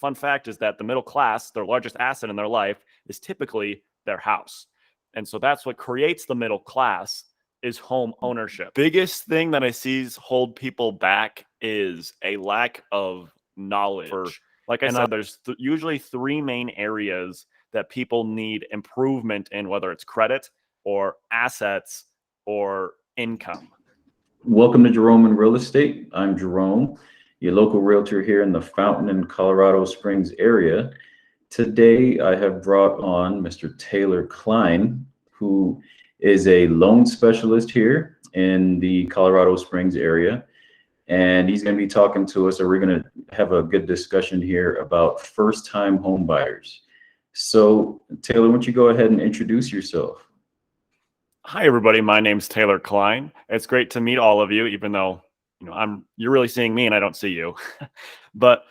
fun fact is that the middle class, their largest asset in their life is typically their house. And so that's what creates the middle class is home ownership. Biggest thing that I see hold people back is a lack of knowledge. Like I said, there's usually three main areas that people need improvement in, whether it's credit or assets or income. Welcome to Jerome in Real Estate. I'm Jerome, your local realtor here in the Fountain and Colorado Springs area. Today, I have brought on Mr. Teylor Cline, who is a loan specialist here in the Colorado Springs area. And he's going to be talking to us, or we're going to have a good discussion here about first-time home buyers. So, Teylor, why don't you go ahead and introduce yourself? Hi, everybody. My name's Teylor Cline. It's great to meet all of you, even though you're really seeing me and I don't see you. But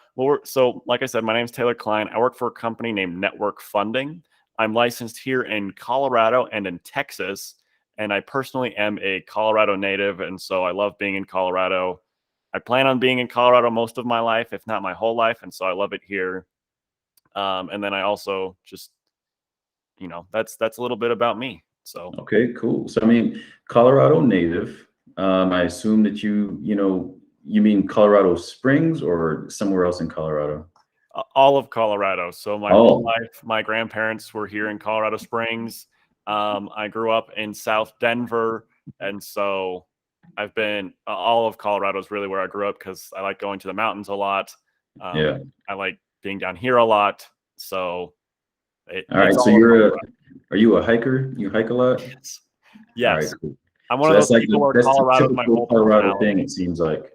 so, like I said, my name's Teylor Cline. I work for a company named Network Funding. I'm licensed here in Colorado and in Texas, and I personally am a Colorado native, and so I love being in Colorado. I plan on being in Colorado most of my life, if not my whole life, and so I love it here. And then I also just, that's a little bit about me. So okay, cool. So I mean, Colorado native. I assume that you mean Colorado Springs or somewhere else in Colorado? All of Colorado. So my whole life, my grandparents were here in Colorado Springs. I grew up in South Denver, and so I've been all of Colorado is really where I grew up because I like going to the mountains a lot. I like being down here a lot. So all right. So are you a hiker? You hike a lot? Yes. All right, cool. I'm one of those people where Colorado is my whole Colorado thing, it seems like.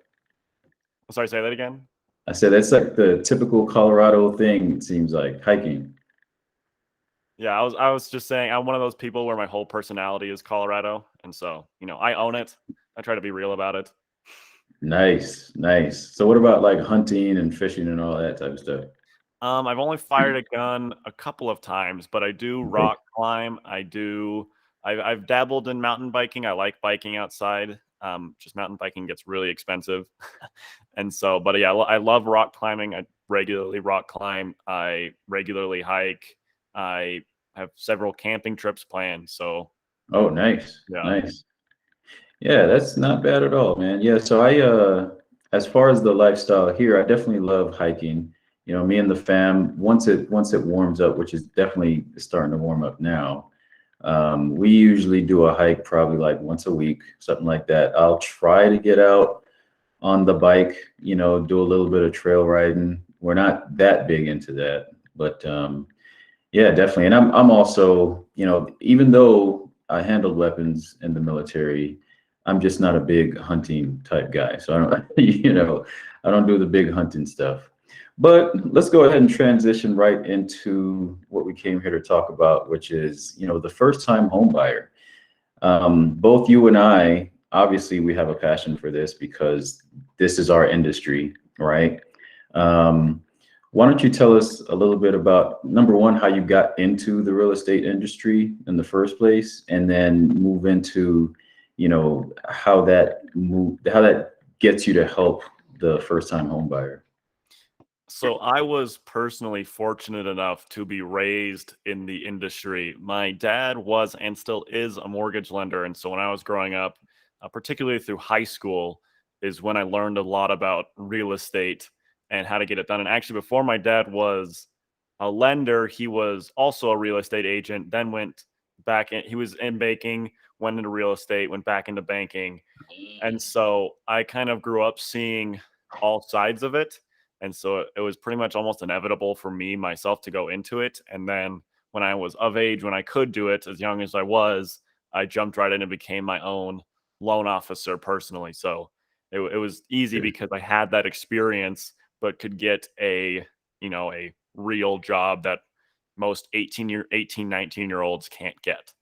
Sorry, say that again. I said that's like the typical Colorado thing, it seems like, hiking. Yeah, I was just saying I'm one of those people where my whole personality is Colorado. And so, I own it. I try to be real about it. Nice, nice. So what about like hunting and fishing and all that type of stuff? I've only fired a gun a couple of times, but I do rock climb. I've dabbled in mountain biking. I like biking outside. Just mountain biking gets really expensive. And so, but yeah, I love rock climbing. I regularly rock climb. I regularly hike. I have several camping trips planned. So. Oh, nice. Yeah. Nice. Yeah, that's not bad at all, man. Yeah. So as far as the lifestyle here, I definitely love hiking. Me and the fam, once it warms up, which is definitely starting to warm up now, we usually do a hike probably like once a week, something like that. I'll try to get out on the bike, do a little bit of trail riding. We're not that big into that, but yeah, definitely. And I'm also, even though I handled weapons in the military, I'm just not a big hunting type guy. So I don't, I don't do the big hunting stuff. But let's go ahead and transition right into what we came here to talk about, which is, the first-time home buyer. Both you and I, obviously, we have a passion for this because this is our industry, right? Why don't you tell us a little bit about, number one, how you got into the real estate industry in the first place, and then move into, how that gets you to help the first-time home buyer. So I was personally fortunate enough to be raised in the industry. My dad was and still is a mortgage lender. And so when I was growing up, particularly through high school, is when I learned a lot about real estate and how to get it done. And actually, before my dad was a lender, he was also a real estate agent, then went back in, he was in banking, went into real estate, went back into banking. And so I kind of grew up seeing all sides of it. And so it was pretty much almost inevitable for me myself to go into it. And then when I was of age, when I could do it, as young as I was, I jumped right in and became my own loan officer personally. So it was easy because I had that experience, but could get a real job that most 19-year-olds can't get.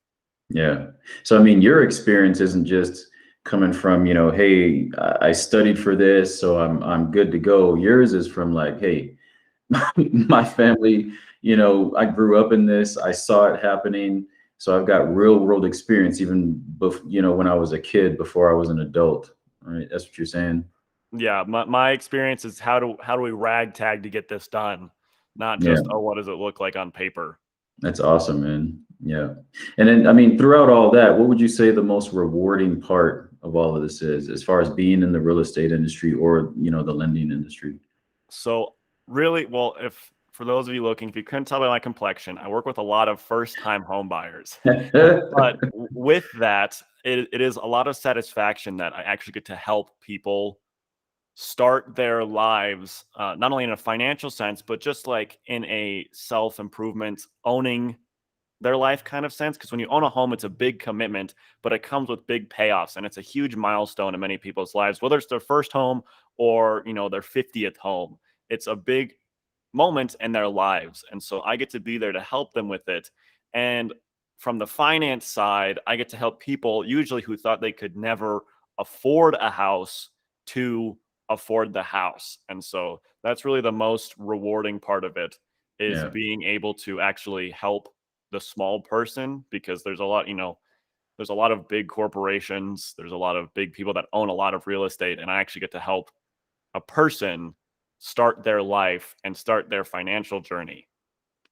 Yeah. So, I mean, your experience isn't just coming from, hey, I studied for this, so I'm good to go. Yours is from like, hey, my family, I grew up in this, I saw it happening. So I've got real world experience, even when I was a kid, before I was an adult. Right? That's what you're saying. Yeah, my experience is how do we ragtag to get this done? not Yeah. just, oh, what does it look like on paper? That's awesome, man. Yeah. And then, I mean, throughout all that, what would you say the most rewarding part of all of this is, as far as being in the real estate industry or, the lending industry? So really, well, if for those of you looking, if you couldn't tell by my complexion, I work with a lot of first-time home buyers. But with that, it is a lot of satisfaction that I actually get to help people start their lives, not only in a financial sense, but just like in a self-improvement, owning their life kind of sense. Because when you own a home, it's a big commitment, but it comes with big payoffs, and it's a huge milestone in many people's lives, whether it's their first home or their 50th home. It's a big moment in their lives. And so I get to be there to help them with it. And from the finance side, I get to help people usually who thought they could never afford a house to afford the house. And so that's really the most rewarding part of it, is Yeah. being able to actually help the small person, because there's a lot of big corporations, there's a lot of big people that own a lot of real estate, and I actually get to help a person start their life and start their financial journey.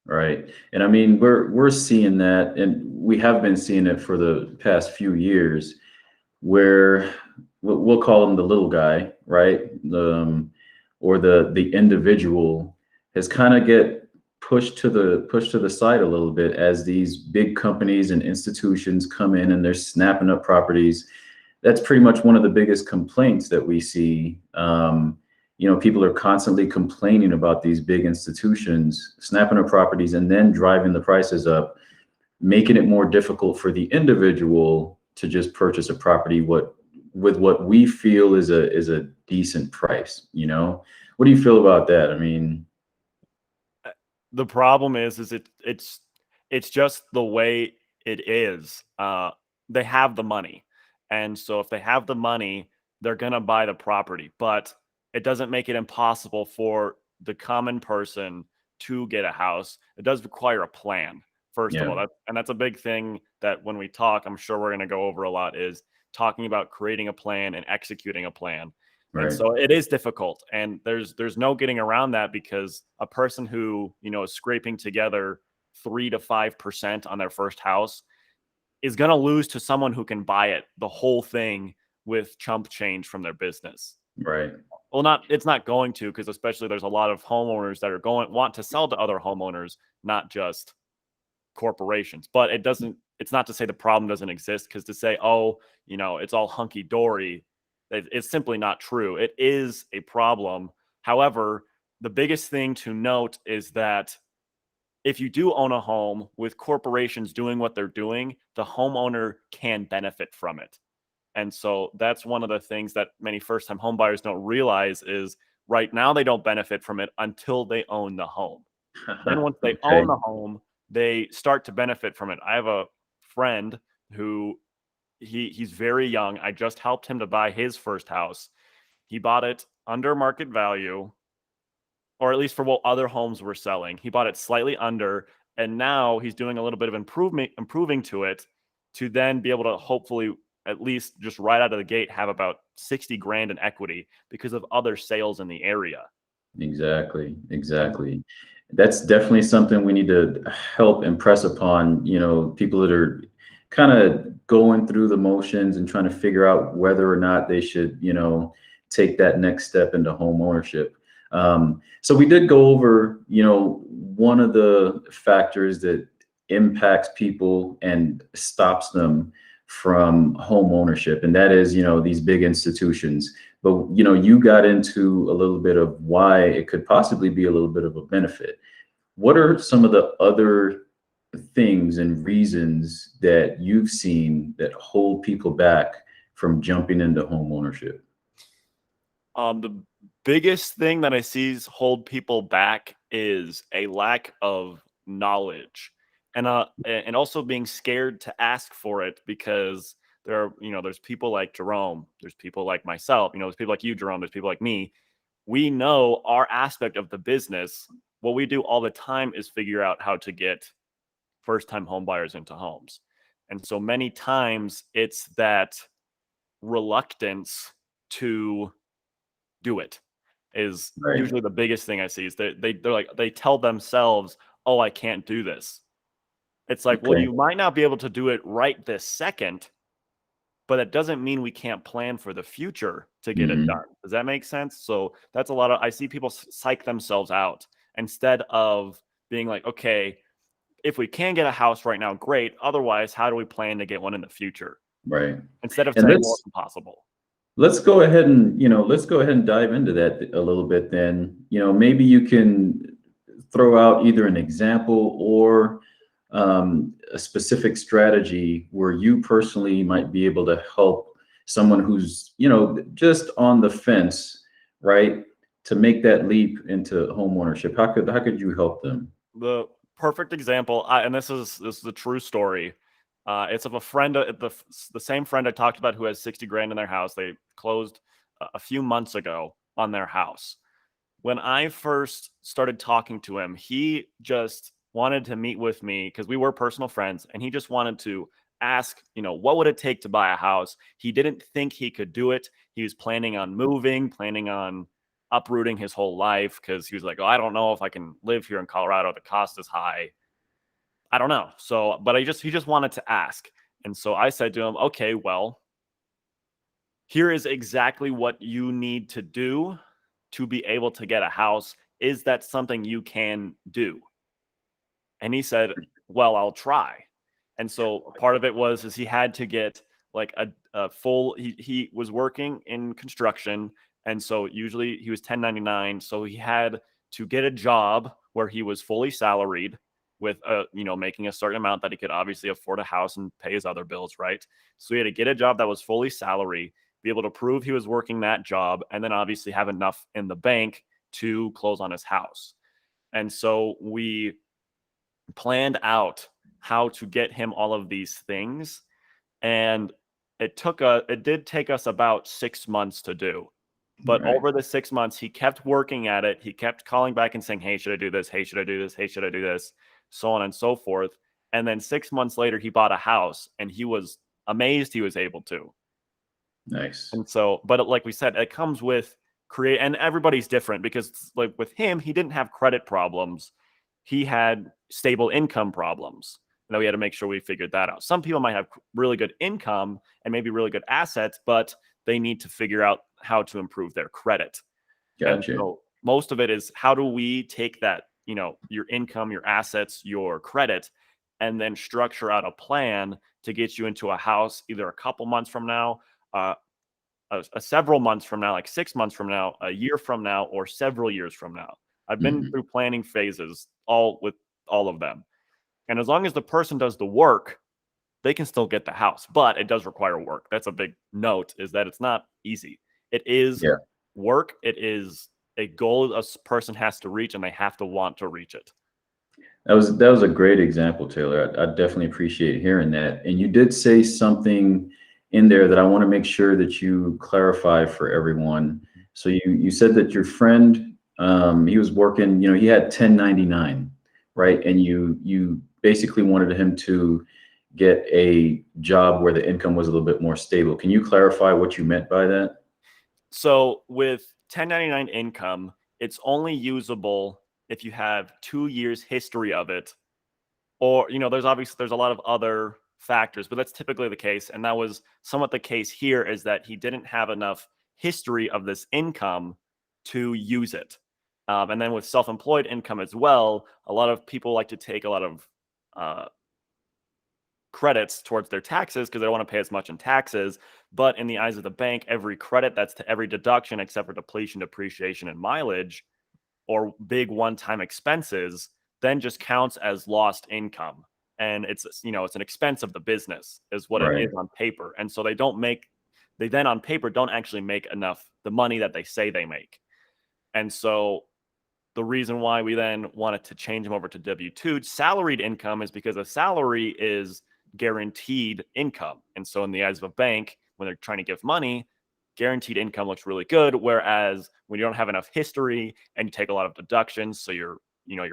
Right. And I mean, we're seeing that, and we have been seeing it for the past few years, where we'll call him the little guy, right? Or the individual has kind of get pushed to the side a little bit as these big companies and institutions come in and they're snapping up properties. That's pretty much one of the biggest complaints that we see. People are constantly complaining about these big institutions snapping up properties and then driving the prices up, making it more difficult for the individual to just purchase a property with what we feel is a decent price. What do you feel about that? I mean, The problem is it's just the way it is. They have the money, and so if they have the money, they're gonna buy the property. But it doesn't make it impossible for the common person to get a house. It does require a plan, first of yeah, all. That's a big thing that when we talk, I'm sure we're gonna go over a lot, is talking about creating a plan and executing a plan. And right, so it is difficult, and there's no getting around that, because a person who, is scraping together 3 to 5% on their first house is going to lose to someone who can buy it, the whole thing, with chump change from their business. right, Well, it's not going to, because especially there's a lot of homeowners that are going want to sell to other homeowners, not just corporations. But it's not to say the problem doesn't exist, because to say, oh, it's all hunky dory, it's simply not true. It is a problem. However, the biggest thing to note is that if you do own a home with corporations doing what they're doing, the homeowner can benefit from it. And so that's one of the things that many first time home buyers don't realize, is right now they don't benefit from it until they own the home. Then once they own okay, the home, they start to benefit from it. I have a friend who he's very young. I just helped him to buy his first house. He bought it under market value, or at least for what other homes were selling. He bought it slightly under, and now he's doing a little bit of improving to it, to then be able to hopefully, at least just right out of the gate, have about 60 grand in equity because of other sales in the area. exactly, And exactly. That's definitely something we need to help impress upon, people that are kind of going through the motions and trying to figure out whether or not they should, take that next step into home ownership. So we did go over, one of the factors that impacts people and stops them from home ownership, and that is, these big institutions. But you got into a little bit of why it could possibly be a little bit of a benefit. What are some of the other things and reasons that you've seen that hold people back from jumping into home ownership? the biggest thing that I see hold people back is a lack of knowledge, and also being scared to ask for it, because there's people like Jerome, there's people like myself, there's people like you, Jerome, there's people like me. We know our aspect of the business. What we do all the time is figure out how to get first time home buyers into homes. And so many times it's that reluctance to do it. is Right. usually the biggest thing I see is they're like, they tell themselves, oh, I can't do this. It's like, well, Okay. you might not be able to do it right this second, but it doesn't mean we can't plan for the future to get it Hmm. done. Does that make sense? So that's a lot of, I see people psych themselves out instead of being like, okay, if we can get a house right now, great. Otherwise, how do we plan to get one in the future? Right. Instead of And saying, well, it's impossible. let's go ahead and, let's go ahead and dive into that a little bit then. Maybe you can throw out either an example or a specific strategy where you personally might be able to help someone who's, just on the fence, right? To make that leap into home ownership. How could you help them? The perfect example, and this is a true story. It's of a friend, the same friend I talked about who has 60 grand in their house. They closed a few months ago on their house. When I first started talking to him, he just wanted to meet with me because we were personal friends, and he just wanted to ask, what would it take to buy a house? He didn't think he could do it. He was planning on moving, planning on uprooting his whole life because he was like, oh, I don't know if I can live here in Colorado. The cost is high. I don't know. So, but he just wanted to ask. And so I said to him, okay, well, here is exactly what you need to do to be able to get a house. Is that something you can do? And he said, well, I'll try. And so part of it was is he had to get like a full he was working in construction, and so usually he was 1099, so he had to get a job where he was fully salaried with making a certain amount that he could obviously afford a house and pay his other bills, right? So he had to get a job that was fully salary, be able to prove he was working that job, and then obviously have enough in the bank to close on his house. And so we planned out how to get him all of these things, and it did take us about 6 months to do. But Right. over the 6 months, he kept working at it. He kept calling back and saying, hey, should I do this? Hey, should I do this? Hey, should I do this? So on and so forth. And then 6 months later, he bought a house, and he was amazed he was able to. Nice. And so, but like we said, it comes with create, and everybody's different because, like with him, he didn't have credit problems. He had stable income problems. We had to make sure we figured that out. Some people might have really good income and maybe really good assets, but they need to figure out how to improve their credit. And Gotcha. so most of it is how do we take that, your income, your assets, your credit, and then structure out a plan to get you into a house either a couple months from now, uh, several months from now, like 6 months from now, a year from now, or several years from now. I've been Hmm. through planning phases all with all of them. And as long as the person does the work, they can still get the house, but it does require work. That's a big note, is that it's not easy. It is Yeah. work. It is a goal a person has to reach, and they have to want to reach it. That was a great example, Taylor. I definitely appreciate hearing that. And you did say something in there that I want to make sure that you clarify for everyone. So you said that your friend, he was working, he had 1099, right? And you basically wanted him to get a job where the income was a little bit more stable. Can you clarify what you meant by that? So with 1099 income, it's only usable if you have 2 years history of it, or there's a lot of other factors, but that's typically the case, and that was somewhat the case here, is that he didn't have enough history of this income to use it. And then with self-employed income as well, a lot of people like to take a lot of uh, credits towards their taxes because they don't want to pay as much in taxes. But in the eyes of the bank, every credit, that's to every deduction except for depletion, depreciation, and mileage, or big one-time expenses, then just counts as lost income. And it's an expense of the business is what it Right. is on paper. And so they then on paper don't actually make enough the money that they say they make. And so the reason why we then wanted to change them over to W-2 salaried income is because a salary is guaranteed income. And so in the eyes of a bank, when they're trying to give money, guaranteed income looks really good. Whereas when you don't have enough history and you take a lot of deductions, so your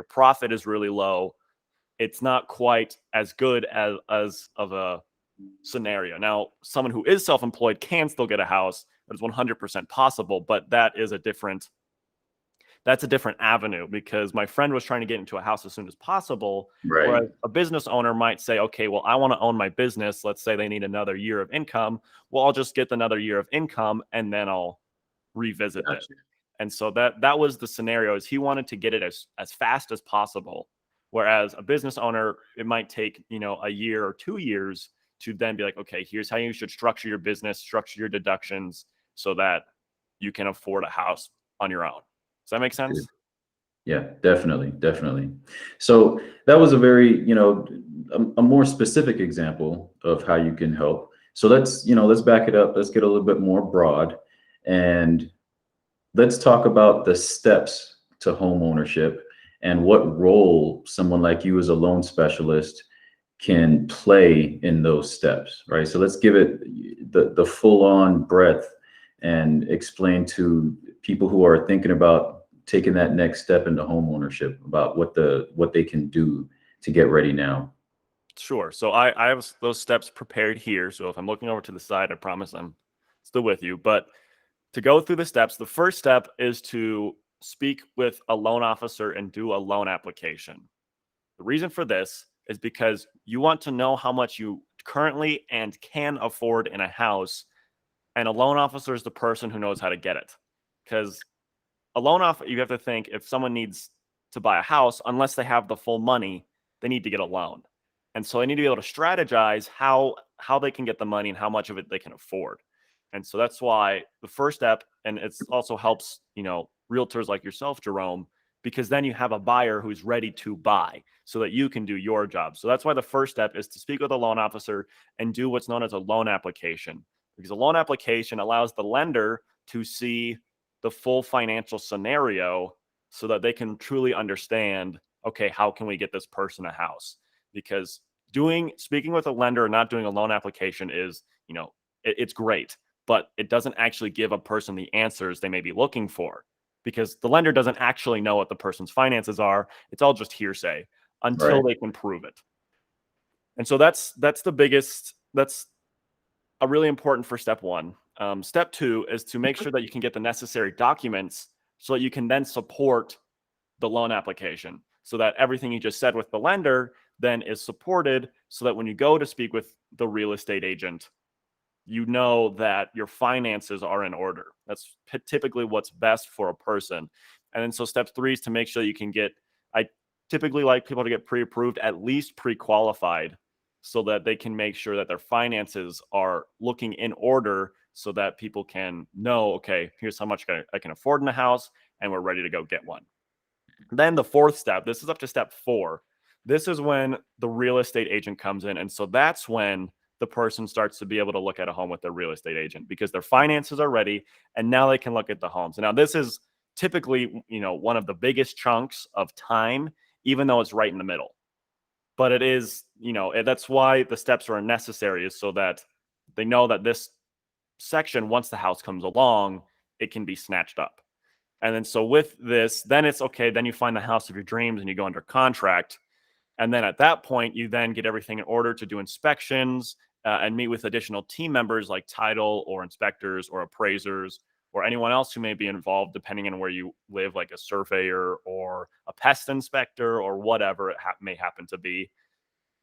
profit is really low, it's not quite as good as of a scenario. Now, someone who is self-employed can still get a house. That is 100% possible, but that is a different that's a different avenue because my friend was trying to get into a house as soon as possible. Right. Whereas a business owner might say, okay, well, I want to own my business. Let's say they need another year of income. Well, I'll just get another year of income and then I'll revisit this. Gotcha. And so that was the scenario is he wanted to get it as fast as possible. Whereas a business owner, it might take, a year or 2 years to then be like, okay, here's how you should structure your business, structure your deductions so that you can afford a house on your own. Does that make sense? Yeah, definitely, definitely. So that was a very, a more specific example of how you can help. So let's back it up. Let's get a little bit more broad, and let's talk about the steps to home ownership and what role someone like you as a loan specialist can play in those steps, right? So let's give it the full on breadth and explain to people who are thinking about taking that next step into home ownership about what they can do to get ready now. Sure. So I have those steps prepared here. So if I'm looking over to the side, I promise I'm still with you. But to go through the steps, the first step is to speak with a loan officer and do a loan application. The reason for this is because you want to know how much you currently and can afford in a house, and a loan officer is the person who knows how to get it. Because a loan officer, you have to think if someone needs to buy a house, unless they have the full money, they need to get a loan. And so they need to be able to strategize how they can get the money and how much of it they can afford. And so that's why the first step, and it also helps, realtors like yourself, Jerome, because then you have a buyer who's ready to buy so that you can do your job. So that's why the first step is to speak with a loan officer and do what's known as a loan application. Because a loan application allows the lender to see the full financial scenario so that they can truly understand, okay, how can we get this person a house? Because speaking with a lender and not doing a loan application is, it's great, but it doesn't actually give a person the answers they may be looking for because the lender doesn't actually know what the person's finances are. It's all just hearsay until Right. they can prove it. And so that's a really important for step one. Step two is to make sure that you can get the necessary documents so that you can then support the loan application so that everything you just said with the lender then is supported so that when you go to speak with the real estate agent, you know that your finances are in order. That's typically what's best for a person. And then so step three is to make sure you can I typically like people to get pre-approved, at least pre-qualified, so that they can make sure that their finances are looking in order so that people can know, okay, here's how much I can afford in a house and we're ready to go get one. Then the fourth step, this is up to step four. This is when the real estate agent comes in. And so that's when the person starts to be able to look at a home with their real estate agent because their finances are ready and now they can look at the homes. And now this is typically, one of the biggest chunks of time, even though it's right in the middle. But it is, that's why the steps are necessary is so that they know that this section, once the house comes along, it can be snatched up. And then so with this, then it's okay. Then you find the house of your dreams and you go under contract. And then at that point, you then get everything in order to do inspections and meet with additional team members like title or inspectors or appraisers or anyone else who may be involved, depending on where you live, like a surveyor or a pest inspector or whatever it may happen to be.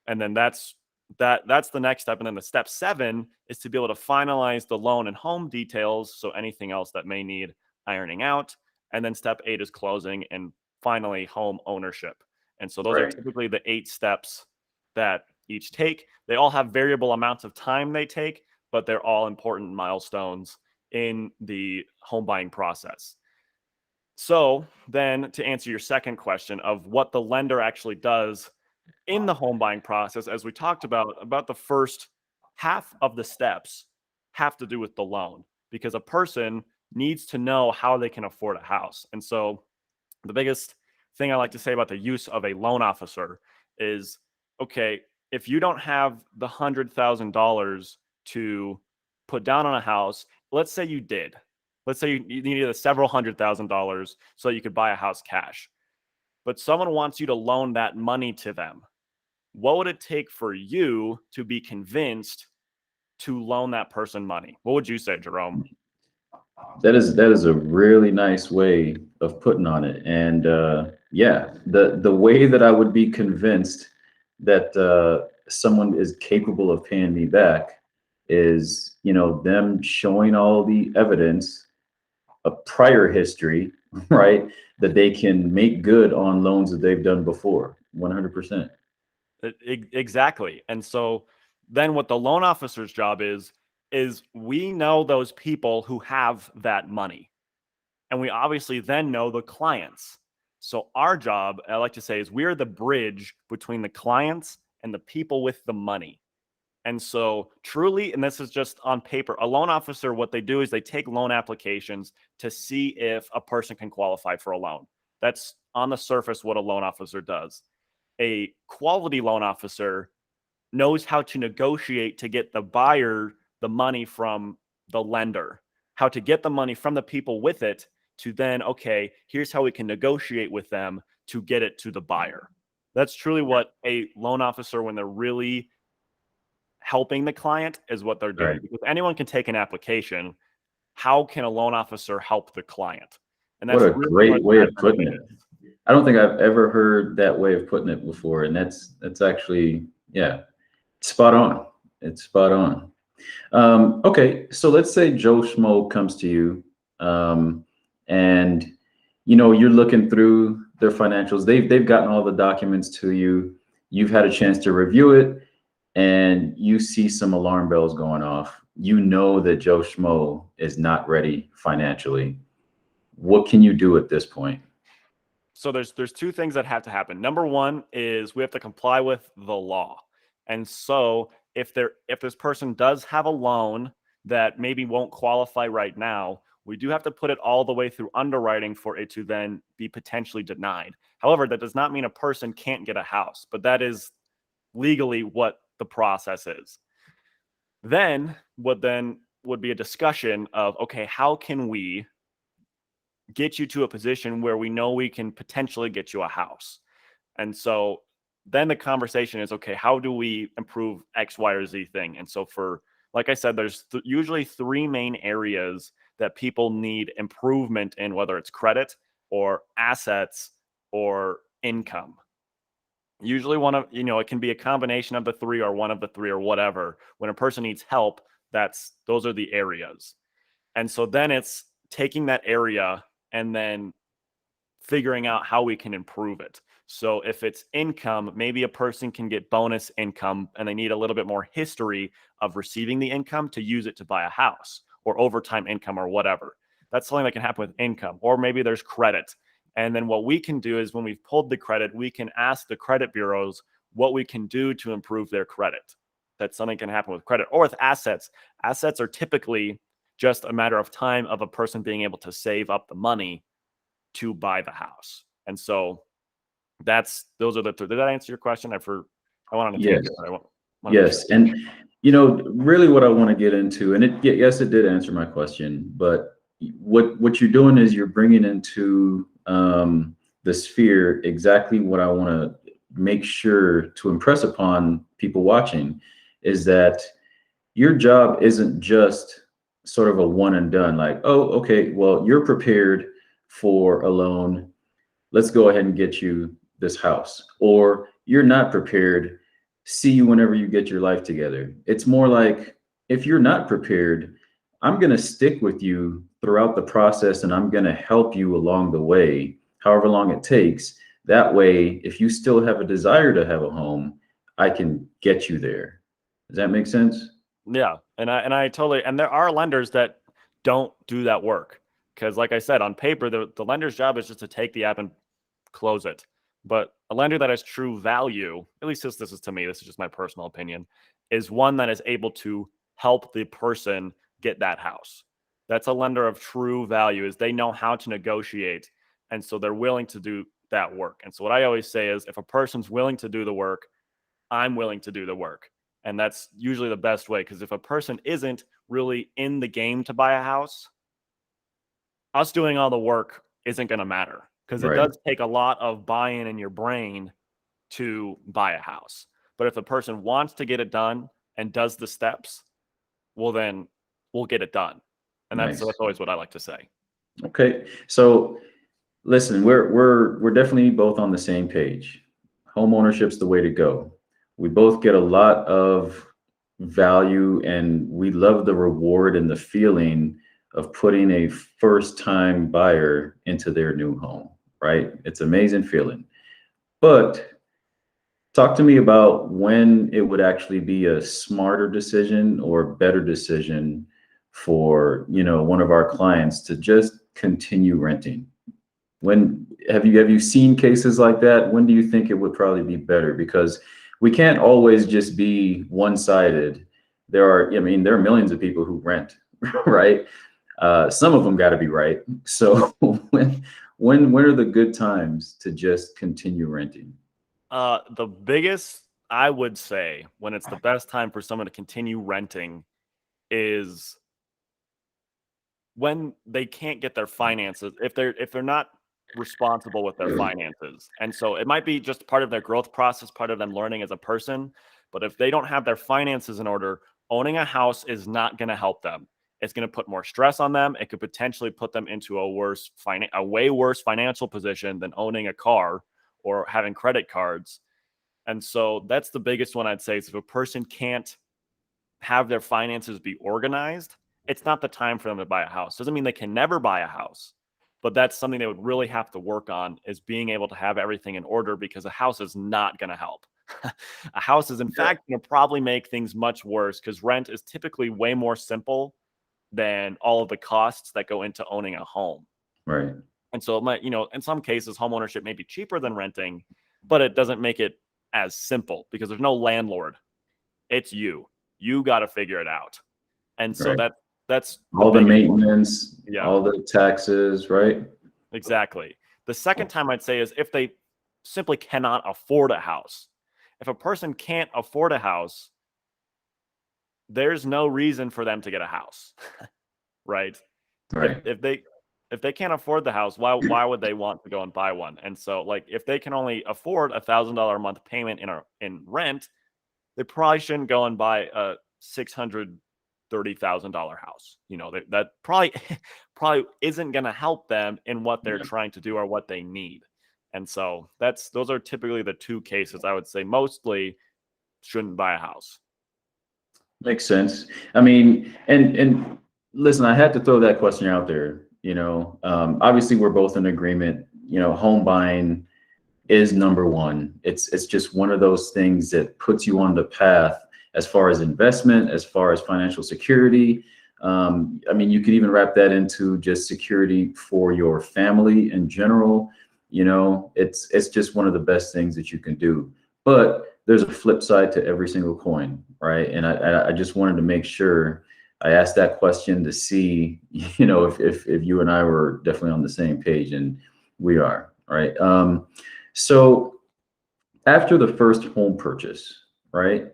And then that's the next step. And then the step seven is to be able to finalize the loan and home details. So anything else that may need ironing out. And then step eight is closing and finally home ownership. And so those are Right. typically the 8 steps that each take. They all have variable amounts of time they take, but they're all important milestones in the home buying process. So then to answer your second question of what the lender actually does in the home buying process, as we talked about the first half of the steps have to do with the loan because a person needs to know how they can afford a house. And so the biggest thing I like to say about the use of a loan officer is, okay, if you don't have the $100,000 to put down on a house, let's say you did. Let's say you needed several $100,000 so you could buy a house cash, but someone wants you to loan that money to them. What would it take for you to be convinced to loan that person money? What would you say, Jerome? That is a really nice way of putting on it. And yeah, the way that I would be convinced that someone is capable of paying me back is, them showing all the evidence of prior history, right? That they can make good on loans that they've done before. 100%. Exactly. And so then what the loan officer's job is we know those people who have that money. And we obviously then know the clients. So our job, I like to say, is we're the bridge between the clients and the people with the money. And so truly, and this is just on paper, a loan officer, what they do is they take loan applications to see if a person can qualify for a loan. That's on the surface what a loan officer does. A quality loan officer knows how to negotiate to get the buyer the money from the lender, how to get the money from the people with it to then, okay, here's how we can negotiate with them to get it to the buyer. That's truly what a loan officer, when they're really helping the client, is what they're doing. Right. Because anyone can take an application. How can a loan officer help the client? And What that's a really what great way I of believe putting it it. is. I don't think I've ever heard that way of putting it before. And that's actually, yeah, spot on. It's spot on. Okay, so let's say Joe Schmo comes to you, and you're looking through their financials. They've gotten all the documents to you. You've had a chance to review it, and you see some alarm bells going off. You know that Joe Schmo is not ready financially. What can you do at this point? So there's two things that have to happen. Number one is we have to comply with the law. And so if this person does have a loan that maybe won't qualify right now, we do have to put it all the way through underwriting for it to then be potentially denied. However, that does not mean a person can't get a house, but that is legally what the process is. Then would be a discussion of, okay, how can we get you to a position where we know we can potentially get you a house? And so then the conversation is, okay, how do we improve X, Y, or Z thing? And so like I said, there's usually three main areas that people need improvement in, whether it's credit or assets or income. Usually it can be a combination of the three or one of the three or whatever. When a person needs help, those are the areas. And so then it's taking that area and then figuring out how we can improve it. So if it's income, maybe a person can get bonus income and they need a little bit more history of receiving the income to use it to buy a house, or overtime income or whatever. That's something that can happen with income. Or maybe there's credit. And then what we can do is, when we've pulled the credit, we can ask the credit bureaus what we can do to improve their credit. That's something can happen with credit. Or with assets. Assets are typically just a matter of time of a person being able to save up the money to buy the house. And so those are the three. Did that answer your question? I went on a Yes. tangent, but I want to make sure. Yes, and really, what I want to get into, and yes, it did answer my question, but what you're doing is you're bringing into the sphere exactly what I want to make sure to impress upon people watching, is that your job isn't just sort of a one and done, like, oh, okay, well, you're prepared for a loan, let's go ahead and get you this house. Or you're not prepared, see you whenever you get your life together. It's more like, if you're not prepared, I'm going to stick with you throughout the process, and I'm going to help you along the way, however long it takes. That way, if you still have a desire to have a home, I can get you there. Does that make sense? Yeah, and I totally, and there are lenders that don't do that work, because, like I said, on paper, the lender's job is just to take the app and close it. But a lender that has true value, at least this is to me, this is just my personal opinion, is one that is able to help the person get that house. That's a lender of true value, is they know how to negotiate, and so they're willing to do that work. And so what I always say is, if a person's willing to do the work, I'm willing to do the work. And that's usually the best way, because if a person isn't really in the game to buy a house, us doing all the work isn't going to matter, because it Right. does take a lot of buy-in in your brain to buy a house. But if the person wants to get it done and does the steps, well, then we'll get it done. And that's Nice. always what I like to say. Okay. So listen, we're definitely both on the same page. Home ownership's the way to go. We both get a lot of value, and we love the reward and the feeling of putting a first time buyer into their new home, right? It's amazing feeling. But talk to me about when it would actually be a smarter decision or better decision for, one of our clients to just continue renting. When have you seen cases like that? When do you think it would probably be better? Because we can't always just be one-sided. There are millions of people who rent, right? Some of them got to be right. So when are the good times to just continue renting? The biggest, I would say, when it's the best time for someone to continue renting is when they can't get their finances, if they're not responsible with their finances. And so it might be just part of their growth process, part of them learning as a person. But if they don't have their finances in order, owning a house is not going to help them. It's going to put more stress on them. It could potentially put them into a way worse financial position than owning a car or having credit cards. And so that's the biggest one I'd say is if a person can't have their finances be organized, it's not the time for them to buy a house. Doesn't mean they can never buy a house, but that's something they would really have to work on is being able to have everything in order because a house is not going to help. A house is, in Yeah, fact, going to probably make things much worse because rent is typically way more simple than all of the costs that go into owning a home. right, And so it might, in some cases, home ownership may be cheaper than renting, but it doesn't make it as simple because there's no landlord. It's you. You got to figure it out. And so right. that's the All the biggest one. maintenance, Yeah, all the taxes, right? exactly. The second time I'd say is if they simply cannot afford a house. If a person can't afford a house, there's no reason for them to get a house, right? If Right, if they if they can't afford the house, why would they want to go and buy one? And so like if they can only afford $1,000 a month payment in rent, they probably shouldn't go and buy a $630,000 house. That probably probably isn't going to help them in what they're yeah, trying to do or what they need. And so those are typically the two cases I would say mostly shouldn't buy a house. makes sense. I mean, and listen, I had to throw that question out there. Obviously, we're both in agreement. Home buying is number one. It's just one of those things that puts you on the path as far as investment, as far as financial security. I mean, you could even wrap that into just security for your family in general. It's just one of the best things that you can do. But there's a flip side to every single coin, right? And I just wanted to make sure I asked that question to see, if you and I were definitely on the same page, and we are, right? So after the first home purchase, right?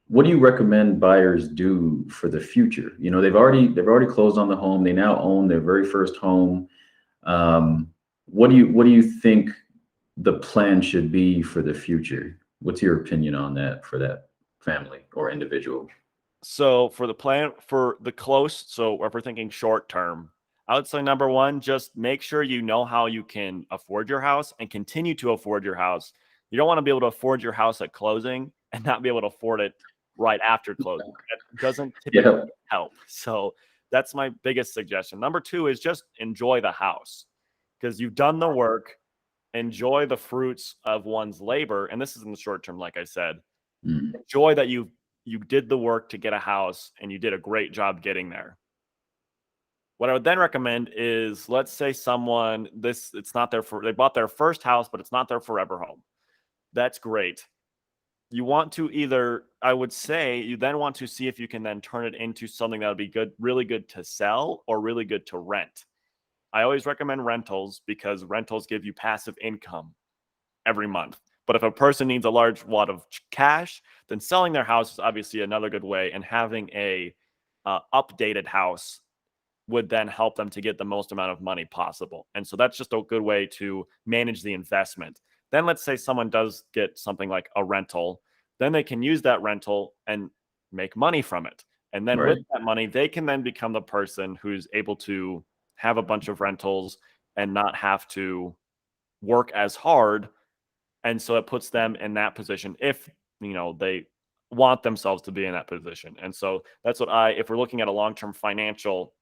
What do you recommend buyers do for the future? They've already closed on the home. They now own their very first home. Um, what do you think the plan should be for the future? What's your opinion on that for that family or individual? So for the plan for the close, so if we're thinking short term, I would say number one, just make sure you know how you can afford your house and continue to afford your house. You don't want to be able to afford your house at closing and not be able to afford it right after closing. That doesn't typically Yeah. help. So that's my biggest suggestion. Number two is just enjoy the house because you've done the work, enjoy the fruits of one's labor. And this is in the short term, like I said, Mm, enjoy that you did the work to get a house and you did a great job getting there. What I would then recommend is let's say someone it's not they bought their first house, but it's not their forever home. That's great. You want to either, I would say, you then want to see if you can then turn it into something that would be good, really good to sell or really good to rent. I always recommend rentals because rentals give you passive income every month. But if a person needs a large wad of cash, then selling their house is obviously another good way, and having a updated house would then help them to get the most amount of money possible. And so that's just a good way to manage the investment. Then let's say someone does get something like a rental, then they can use that rental and make money from it. And then with Right. that money, they can then become the person who's able to have a bunch of rentals and not have to work as hard. And so it puts them in that position if, they want themselves to be in that position. And so that's what if we're looking at a long-term financial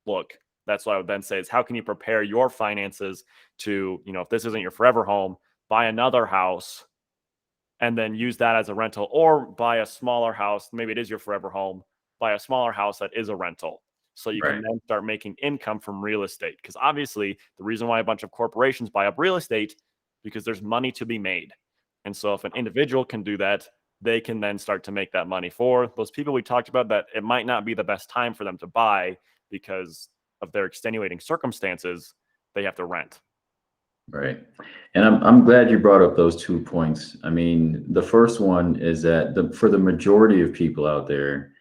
look, that's what I would then say is how can you prepare your finances to, if this isn't your forever home, buy another house and then use that as a rental, or buy a smaller house. Maybe it is your forever home, buy a smaller house that is a rental. So you can Right. then start making income from real estate. Because obviously, the reason why a bunch of corporations buy up real estate, because there's money to be made. And so if an individual can do that, they can then start to make that money. For those people we talked about, that it might not be the best time for them to buy because of their extenuating circumstances, they have to rent. Right. And I'm glad you brought up those 2 points. I mean, the first one is that for the majority of people out there,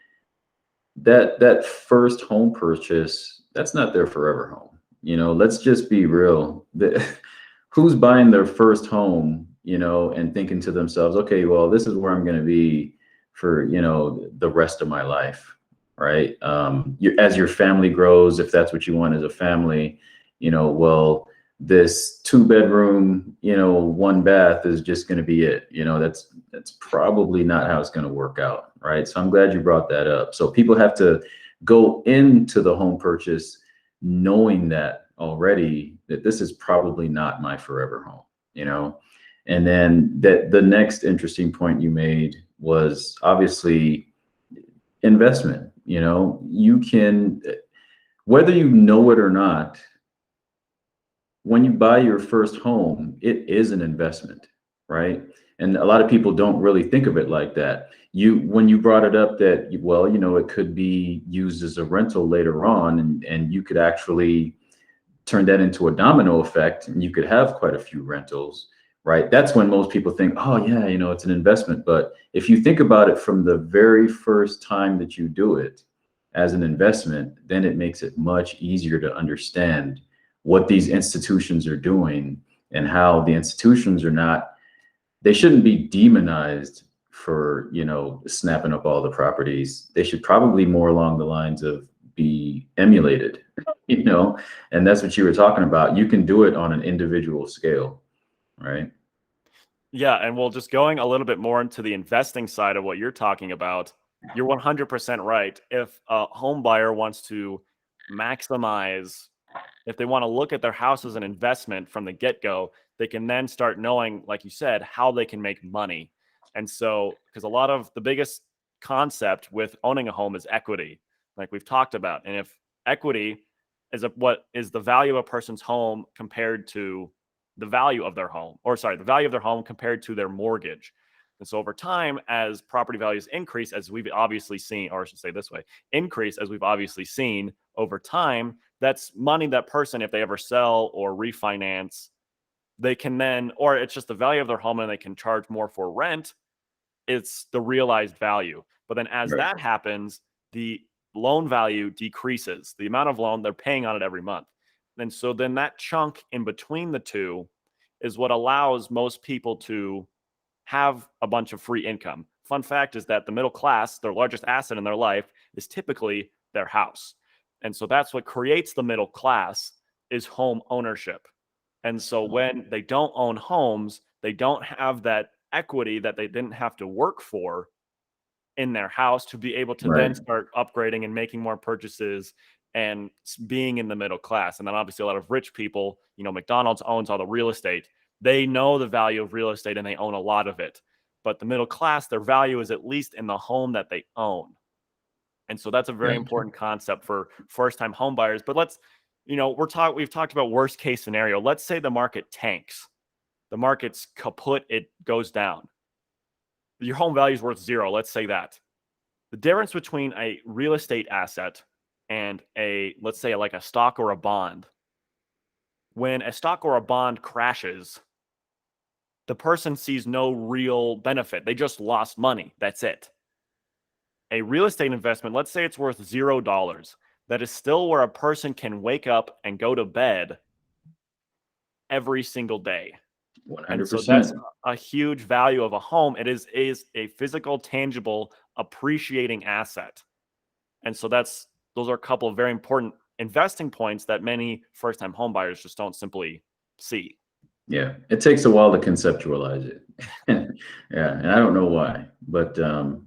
that first home purchase, that's not their forever home. Let's just be real. Who's buying their first home, and thinking to themselves, okay, well, this is where I'm going to be for, the rest of my life, right? As your family grows, if that's what you want as a family, well, this 2 bedroom, 1 bath is just going to be it. That's probably not how it's going to work out, right? So I'm glad you brought that up. So people have to go into the home purchase knowing that already, that this is probably not my forever home, and then that the next interesting point you made was obviously investment. You can, whether you know it or not, when you buy your first home, it is an investment, right? And a lot of people don't really think of it like that. When you brought it up that, well, it could be used as a rental later on, and you could actually turn that into a domino effect, and you could have quite a few rentals, right? That's when most people think, oh yeah, it's an investment. But if you think about it from the very first time that you do it as an investment, then it makes it much easier to understand what these institutions are doing, and how the institutions are not, they shouldn't be demonized for, snapping up all the properties. They should probably more along the lines of be emulated, and that's what you were talking about. You can do it on an individual scale, right? Yeah, and well, just going a little bit more into the investing side of what you're talking about, you're 100% right. If a home buyer wants to maximize, if they want to look at their house as an investment from the get-go, they can then start knowing, like you said, how they can make money. And so, because a lot of the biggest concept with owning a home is equity, like we've talked about. And if equity is what is the value of a person's home compared to the value of their home, or sorry, the value of their home compared to their mortgage. And so over time, as property values increase, as we've obviously seen, or I should say this way, increase as we've obviously seen over time, that's money that person, if they ever sell or refinance, they can then, or it's just the value of their home and they can charge more for rent. It's the realized value. But then as Right. that happens, the loan value decreases, the amount of loan they're paying on it every month. And so then that chunk in between the two is what allows most people to have a bunch of free income. Fun fact is that the middle class, their largest asset in their life is typically their house. And so that's what creates the middle class is home ownership. And so when they don't own homes, they don't have that equity that they didn't have to work for in their house to be able to then Right. start upgrading and making more purchases and being in the middle class. And then obviously a lot of rich people, McDonald's owns all the real estate. They know the value of real estate and they own a lot of it. But the middle class, their value is at least in the home that they own. And so that's a very Gotcha. important concept for first-time home buyers. But we've talked about worst case scenario. Let's say the market tanks. The market's kaput, it goes down. Your home value is worth zero. Let's say that. The difference between a real estate asset and let's say like a stock or a bond, when a stock or a bond crashes, the person sees no real benefit. They just lost money. That's it. A real estate investment, let's say it's worth $0. That is still where a person can wake up and go to bed every single day. And so that's 100%. a huge value of a home. It is a physical, tangible, appreciating asset. And so those are a couple of very important investing points that many first-time home buyers just don't simply see. Yeah, it takes a while to conceptualize it. Yeah, and I don't know why, but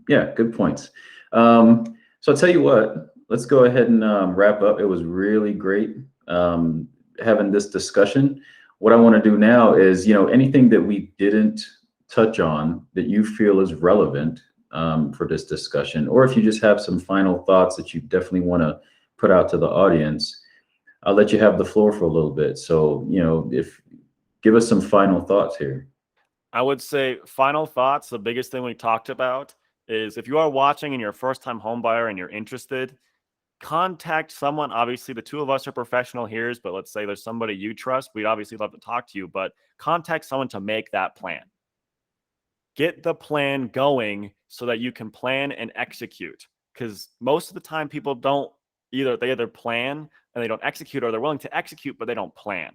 yeah, good points. So I'll tell you what, let's go ahead and wrap up. It was really great having this discussion. What I want to do now is, anything that we didn't touch on that you feel is relevant for this discussion, or if you just have some final thoughts that you definitely want to put out to the audience, I'll let you have the floor for a little bit. So, if give us some final thoughts here. I would say final thoughts. The biggest thing we talked about is if you are watching and you're a first-time home buyer and you're interested, contact someone. Obviously, the two of us are professional here, but let's say there's somebody you trust. We'd obviously love to talk to you, but contact someone to make that plan. Get the plan going so that you can plan and execute. Because most of the time, people don't they either plan and they don't execute, or they're willing to execute, but they don't plan.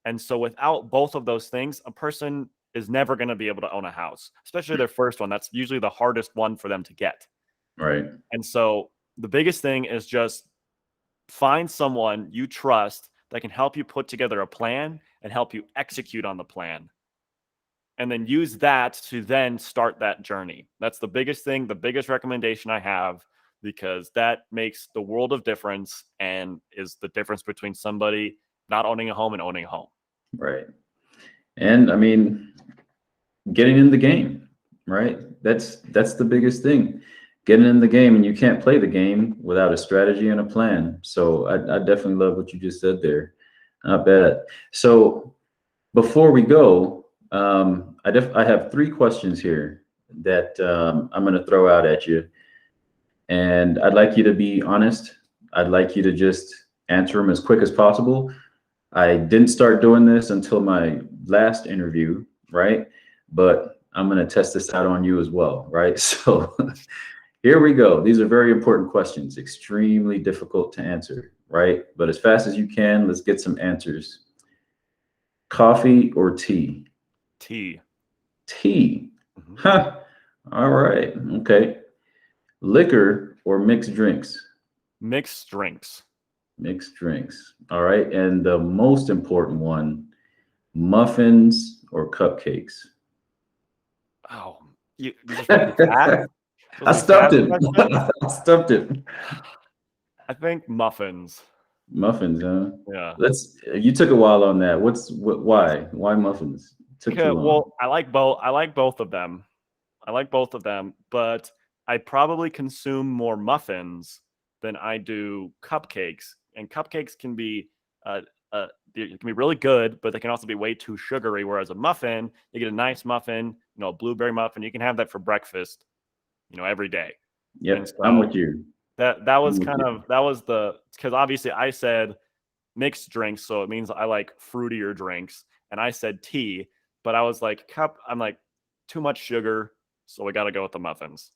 And so without both of those things, a person is never going to be able to own a house, especially their first one. That's usually the hardest one for them to get. Right. And so the biggest thing is just find someone you trust that can help you put together a plan and help you execute on the plan. And then use that to then start that journey. That's the biggest thing, the biggest recommendation I have, because that makes the world of difference and is the difference between somebody not owning a home and owning a home. Right. And I mean, getting in the game, right? That's the biggest thing. Getting in the game, and you can't play the game without a strategy and a plan. So I definitely love what you just said there. Not bad. So before we go, I have 3 questions here that I'm going to throw out at you, and I'd like you to be honest. I'd like you to just answer them as quick as possible. I didn't start doing this until my last interview, right? But I'm going to test this out on you as well, right? So here we go. These are very important questions, extremely difficult to answer, right? But as fast as you can, let's get some answers. Coffee or tea? Tea. Tea. Huh. All right. Okay. Liquor or mixed drinks? Mixed drinks. Mixed drinks. All right. And the most important one, muffins or cupcakes? Oh, these are supposed to be fast? I Supposed to be stumped fast it. questions? I stumped it. I think muffins. Muffins, huh? Yeah. You took a while on that. Why? Why muffins? Took too long. Well, I like both. I like both of them. But I probably consume more muffins than I do cupcakes. And cupcakes can be it can be really good, but they can also be way too sugary. Whereas a muffin, you get a nice muffin, a blueberry muffin. You can have that for breakfast, every day. Yep, And I'm so with you. that was because obviously I said mixed drinks, so it means I like fruitier drinks, and I said tea, but I was like I'm like too much sugar, so we got to go with the muffins.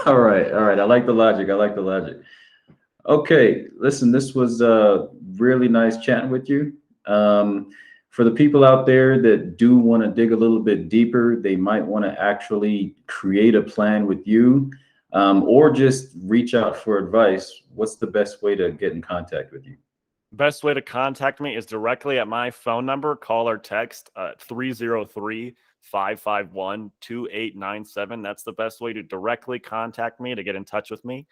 All right, all right. I like the logic. Okay, listen, this was really nice chatting with you. For the people out there that do want to dig a little bit deeper, they might want to actually create a plan with you, or just reach out for advice. What's the best way to get in contact with you? Best way to contact me is directly at my phone number. Call or text 303-551-2897. That's the best way to directly contact me, to get in touch with me.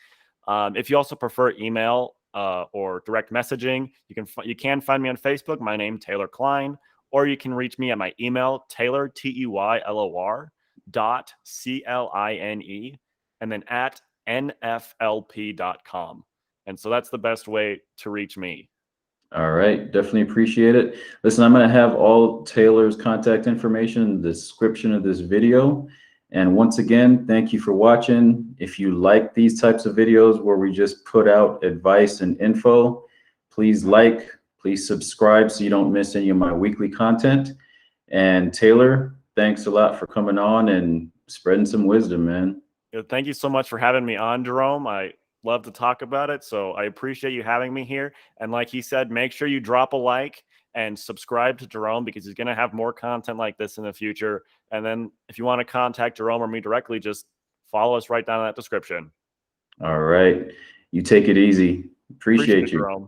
If you also prefer email or direct messaging, you can find me on Facebook. My name, Teylor Cline, or you can reach me at my email, Teylor, Teylor, .cline, and then at nflp.com. And so that's the best way to reach me. All right, definitely appreciate it. Listen, I'm going to have all Taylor's contact information in the description of this video. And once again, thank you for watching. If you like these types of videos where we just put out advice and info, please please subscribe so you don't miss any of my weekly content. And Teylor, thanks a lot for coming on and spreading some wisdom, man. Thank you so much for having me on, Jerome. I love to talk about it, so I appreciate you having me here. And like he said, make sure you drop a like and subscribe to Jerome, because he's going to have more content like this in the future. And then if you want to contact Jerome or me directly, just follow us right down in that description. All right. You take it easy. Appreciate Appreciate it, you. Jerome.